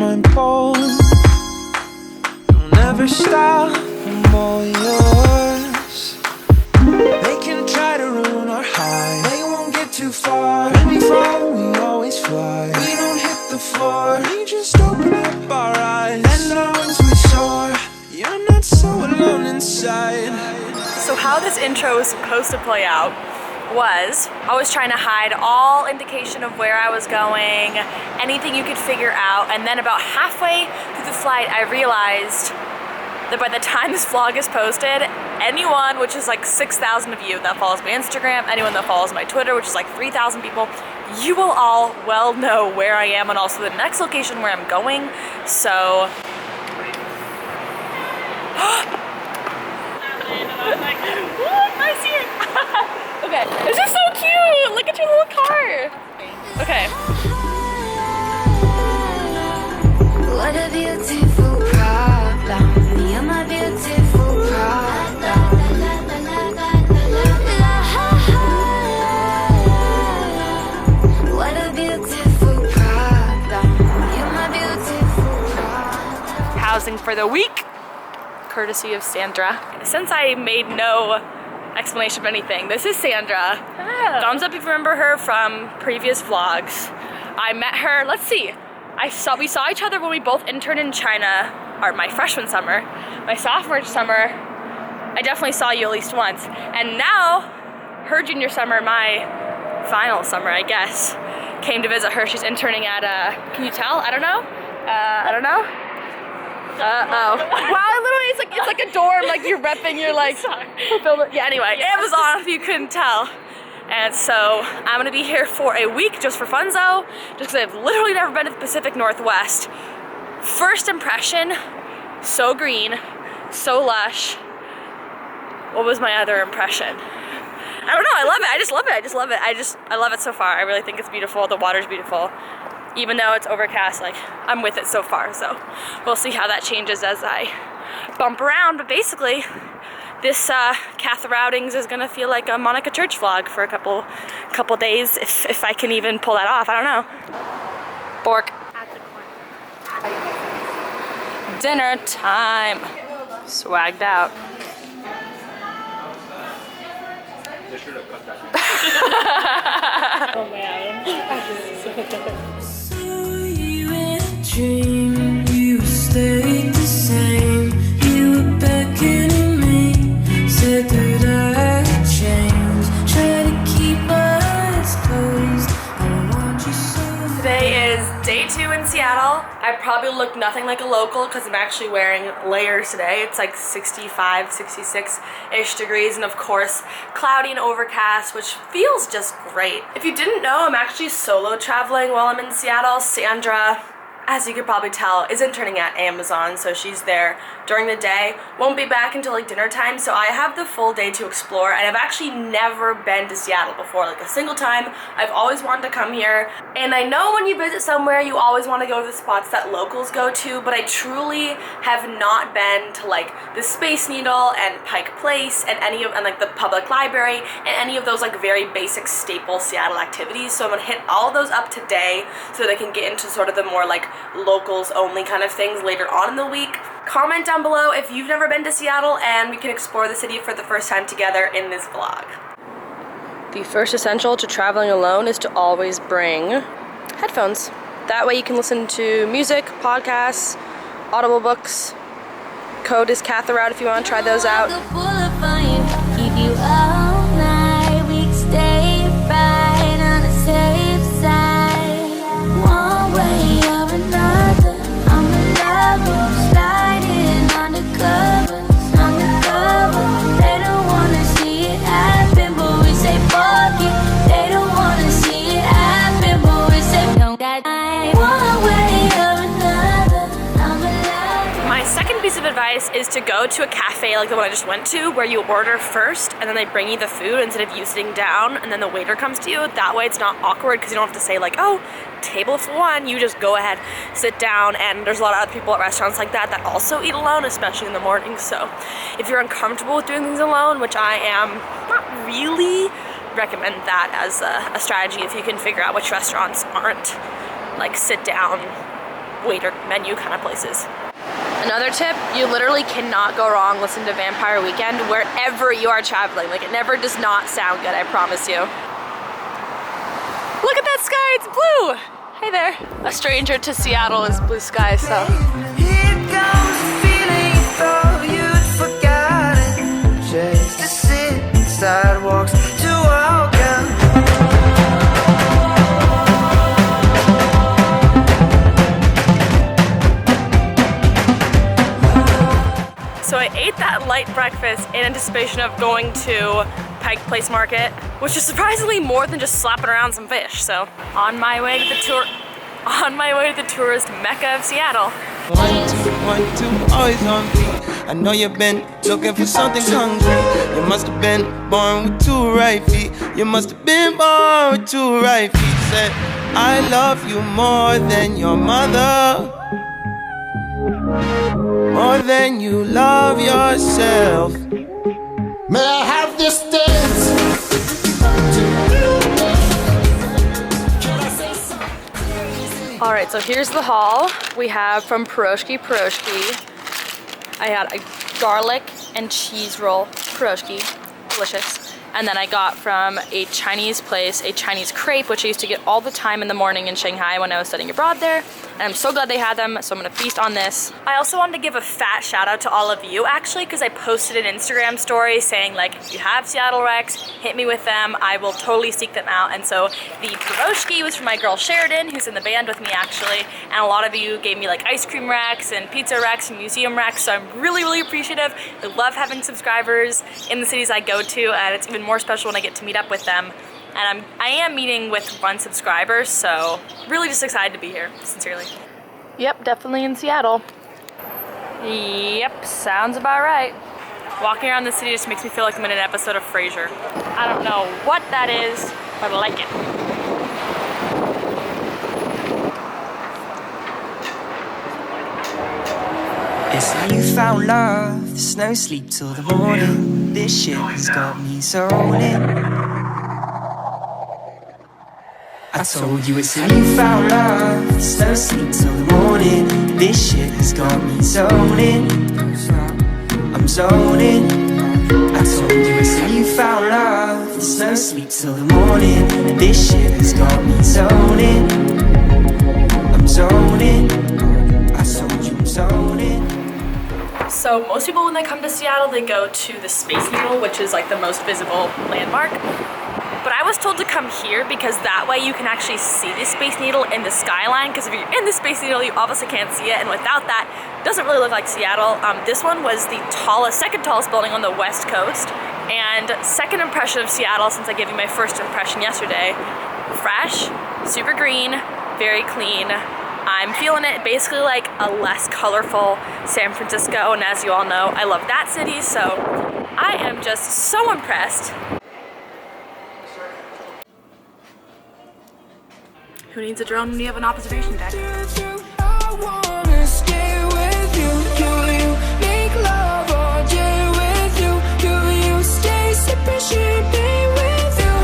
I'm cold. Don't ever stop, I'm all yours. They can try to ruin our high, they won't get too far. When we fall, we always fly. We don't hit the floor, we just open up our eyes, and our wings we soar. You're not so alone inside. So how this intro was supposed to play out was I was trying to hide all indication of where I was going, anything you could figure out, and then about halfway through the flight I realized that by the time this vlog is posted, anyone, which is like 6,000 of you that follows my Instagram, anyone that follows my Twitter, which is like 3,000 people, you will all well know where I am and also the next location where I'm going. So I see it. Okay, this is so cute. Look at your little car. Okay. What a beautiful problem. You're my beautiful problem. What a beautiful problem. You're my beautiful problem. Housing for the week, courtesy of Sandra. Since I made no explanation of anything, this is Sandra. Oh. Thumbs up if you remember her from previous vlogs. I met her, let's see, we saw each other when we both interned in China, or my freshman summer. My sophomore summer, I definitely saw you at least once. And now, her junior summer, my final summer, I guess, came to visit her. She's interning at, can you tell? I don't know. Wow, literally it's like a dorm, like you're repping, you're like, yeah, anyway, Amazon if you couldn't tell. And so I'm gonna be here for a week just for funzo, just because I've literally never been to the Pacific Northwest. First impression, so green, so lush. What was my other impression? I don't know, I love it, I just love it. I love it so far. I really think it's beautiful, the water's beautiful. Even though it's overcast, like, I'm with it so far, so we'll see how that changes as I bump around. But basically, this Catholic outings is gonna feel like a Monica Church vlog for a couple days, if I can even pull that off. I don't know. Bork. Dinner time. Swagged out. Oh man. Dream, you stayed the same. You were beckoning me, said that I'd change. Try to keep my eyes closed. I want you so. Today is day 2 in Seattle. I probably look nothing like a local because I'm actually wearing layers today. It's like 65, 66-ish degrees, and of course cloudy and overcast, which feels just great. If you didn't know, I'm actually solo traveling while I'm in Seattle. Sandra, as you could probably tell, is interning at Amazon, so she's there during the day. Won't be back until like dinner time, so I have the full day to explore, and I've actually never been to Seattle before, like a single time. I've always wanted to come here, and I know when you visit somewhere, you always want to go to the spots that locals go to, but I truly have not been to like the Space Needle and Pike Place and like the public library and any of those like very basic staple Seattle activities. So I'm gonna hit all of those up today so that I can get into sort of the more like locals only kind of things later on in the week. Comment down below if you've never been to Seattle and we can explore the city for the first time together in this vlog. The first essential to traveling alone is to always bring headphones. That way you can listen to music, podcasts, audible books. Code is Catherine if you want to try those out. Keep you all night. We can stay right on the safe side. One way or another, I'm in love with you, sliding undercover. They don't wanna see it happen, but we say fuck it. They don't wanna see it happen, but we say no. One way or another, I'm in love. My second piece of advice is to go to a cafe like the one I just went to, where you order first and then they bring you the food instead of you sitting down and then the waiter comes to you. That way it's not awkward because you don't have to say like, oh, table for one. You just go ahead, sit down, and there's a lot of other people at restaurants like that that also eat alone, especially in the morning. So if you're uncomfortable with doing things alone, which I am not really, recommend that as a strategy if you can figure out which restaurants aren't like sit down waiter menu kind of places. Another tip, you literally cannot go wrong listening to Vampire Weekend wherever you are traveling. Like, it never does not sound good, I promise you. Look at that sky, it's blue! Hey there. A stranger to Seattle is blue sky, so. Here comes the feeling you thought you'd forgotten. Just to sit in sidewalks to walk out. So I ate that light breakfast in anticipation of going to Pike Place Market, which is surprisingly more than just slapping around some fish. So on my way to the tourist mecca of Seattle. 1, 2, 1, 2, always on beat. I know you've been looking for something hungry. You must have been born with 2 right feet. You must have been born with 2 right feet. Said, I love you more than your mother, more than you love yourself. May I have this dance? All right, so here's the haul. We have from Piroshki. I had a garlic and cheese roll piroshki, delicious. And then I got from a Chinese place, a Chinese crepe, which I used to get all the time in the morning in Shanghai when I was studying abroad there. And I'm so glad they had them, so I'm gonna feast on this. I also wanted to give a fat shout out to all of you actually, because I posted an Instagram story saying like, if you have Seattle Recs, hit me with them. I will totally seek them out. And so the piroshki was from my girl Sheridan, who's in the band with me actually. And a lot of you gave me like ice cream recs and pizza recs and museum recs. So I'm really, really appreciative. I love having subscribers in the cities I go to, and it's even more special when I get to meet up with them. And I am meeting with 1 subscriber, so really just excited to be here, sincerely. Yep, definitely in Seattle. Yep, sounds about right. Walking around the city just makes me feel like I'm in an episode of Frasier. I don't know what that is, but I like it. It's like you found love, there's no sleep till the morning. This shit has got me zoning. I told you it's like you found love, there's no sleep till the morning. This shit has got me zoning. I'm zoning. I told you it's like you found love, there's no sleep till the morning. This shit has got me zoning. I'm zoning. I told you I'm zoning. So most people when they come to Seattle, they go to the Space Needle, which is like the most visible landmark. But I was told to come here because that way you can actually see the Space Needle in the Skyline, because if you're in the Space Needle, you obviously can't see it, and without that, it doesn't really look like Seattle. This one was the second tallest building on the West Coast, and second impression of Seattle since I gave you my first impression yesterday. Fresh, super green, very clean. I'm feeling it, basically like a less colorful San Francisco, and as you all know, I love that city, so I am just so impressed. Who needs a drone when you have an observation deck? I wanna stay with you. You make love all day with you. You stay sipping champagne with you.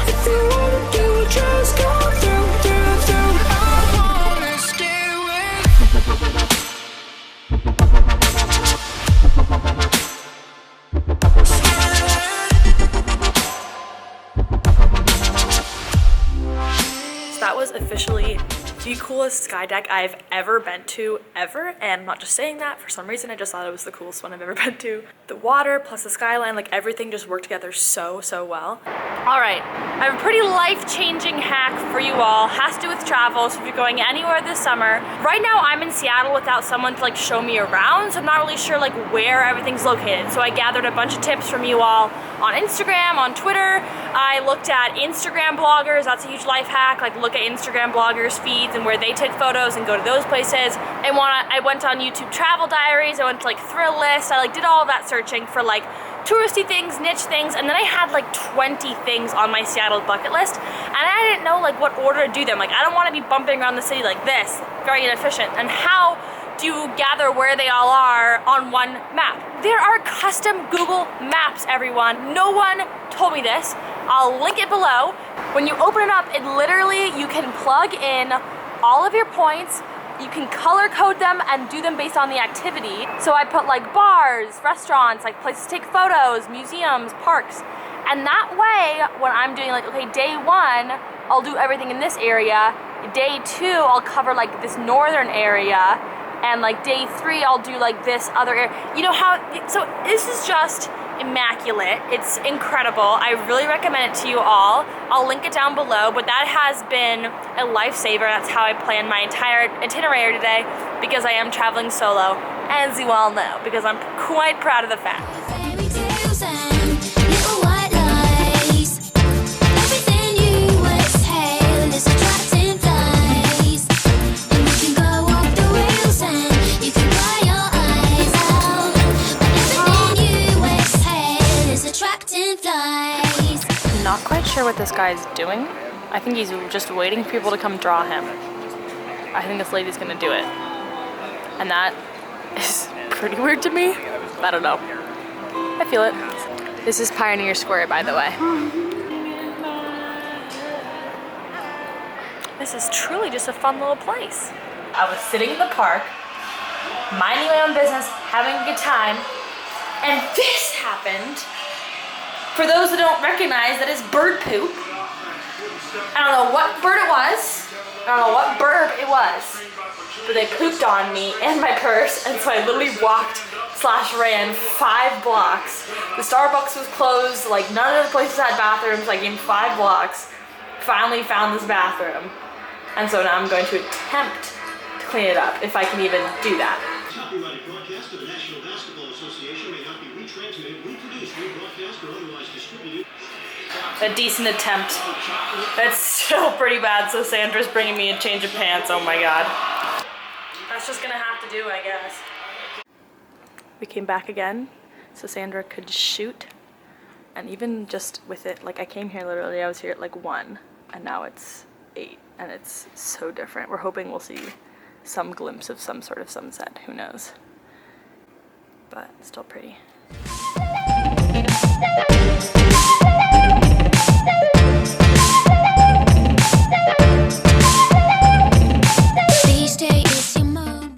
If you wanna do, just come through. I wanna stay with That was officially the coolest sky deck I've ever been to, ever. And I'm not just saying that, for some reason I just thought it was the coolest one I've ever been to. The water plus the skyline, like everything just worked together so well. All right, I have a pretty life-changing hack for you all. Has to do with travel, so if you're going anywhere this summer. Right now I'm in Seattle without someone to like show me around, so I'm not really sure like where everything's located. So I gathered a bunch of tips from you all on Instagram, on Twitter. I looked at Instagram bloggers, that's a huge life hack. Like look at Instagram bloggers' feeds and where they take photos and go to those places. I went on YouTube travel diaries, I went to like Thrill List, I like did all of that searching for like touristy things, niche things, and then I had like 20 things on my Seattle bucket list, and I didn't know like what order to do them. Like I don't want to be bumping around the city like this, very inefficient. And how do you gather where they all are on one map? There are custom Google Maps, everyone. No one told me this. I'll link it below. When you open it up, it literally, you can plug in all of your points, you can color code them and do them based on the activity. So I put like bars, restaurants, like places to take photos, museums, parks. And that way, when I'm doing like, okay, day 1, I'll do everything in this area. Day 2, I'll cover like this northern area. And like day 3, I'll do like this other area. You know how, so this is just immaculate. It's incredible. I really recommend it to you all. I'll link it down below, but that has been a lifesaver. That's how I planned my entire itinerary today, because I am traveling solo, as you all know, because I'm quite proud of the fact. Fairy tales and little white lies. Everything you exhale is attracting flies. And you can go off the rails and you can cry your eyes out. But everything you exhale is attracting flies. I'm not quite sure what this guy's doing. I think he's just waiting for people to come draw him. I think this lady's gonna do it. And that is pretty weird to me. I don't know. I feel it. This is Pioneer Square, by the way. This is truly just a fun little place. I was sitting in the park, minding my own business, having a good time, and this happened. For those that don't recognize, that is bird poop. I don't know what bird it was. I don't know what burb it was. But they pooped on me and my purse, and so I literally walked/ran 5 blocks. The Starbucks was closed, like none of the places had bathrooms, like in 5 blocks. Finally found this bathroom. And so now I'm going to attempt to clean it up, if I can even do that. Copyrighted broadcast of the National Basketball Association may not be retransmitted, reproduced, rebroadcast, or otherwise distributed. A decent attempt. That's still pretty bad, so Sandra's bringing me a change of pants, oh my god. That's just gonna have to do, I guess. We came back again, so Sandra could shoot. And even just with it, like I came here literally, I was here at like 1, and now it's 8, and it's so different. We're hoping we'll see some glimpse of some sort of sunset, who knows. But still pretty.